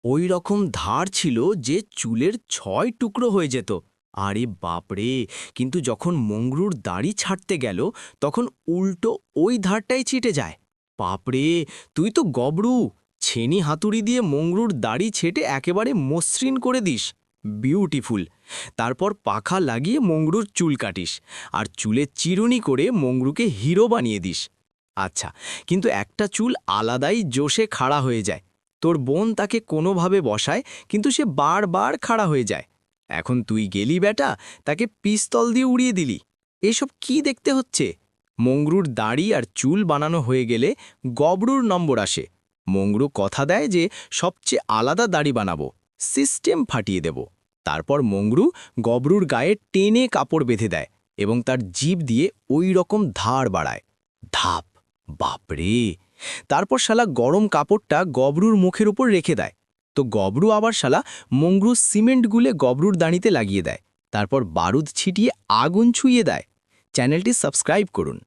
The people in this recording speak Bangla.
ওই রকম ধার ছিল যে চুলের ৬ টুকরো হয়ে যেত। আরে বাপরে! কিন্তু যখন মংরুর দাড়ি ছাড়তে গেল, তখন উল্টো ওই ধারটাই ছিটে যায়। বাপরে! তুই তো গবরু! ছেনি হাতুড়ি দিয়ে মংরুর দাড়ি ছেটে একেবারে মসৃণ করে দিস। বিউটিফুল! তারপর পাখা লাগিয়ে মংরুর চুল কাটিস, আর চুলে চিরুনি করে মংরুকে হিরো বানিয়ে দিস। আচ্ছা, কিন্তু একটা চুল আলাদাই জোশে খাড়া হয়ে যায়। তোর বোন তাকে কোনোভাবে বসায়, কিন্তু সে বারবার খাড়া হয়ে যায়। এখন তুই গেলি বেটা, তাকে পিস্তল দিয়ে উড়িয়ে দিলি। এসব কি দেখতে হচ্ছে? মংরুর দাড়ি আর চুল বানানো হয়ে গেলে গবরুর নম্বর আসে। মংরু কথা দেয় যে সবচেয়ে আলাদা দাড়ি বানাবো, সিস্টেম ফাটিয়ে দেব। তারপর মংরু গবরুর গায়ে টেনে কাপড় বেঁধে দেয় এবং তার জিভ দিয়ে ওই রকম ধার বাড়ায়। ধাপ! বাপরে! তারপর শালা গরম কাপড়টা গবরুর মুখের উপর রেখে দেয়। তো গবরু আবার শালা মংরু সিমেন্ট গুলে গবরুর দাঁড়িতে লাগিয়ে দেয়। তারপর বারুদ ছিটিয়ে আগুন ছুঁয়ে দেয়। চ্যানেলটি সাবস্ক্রাইব করুন।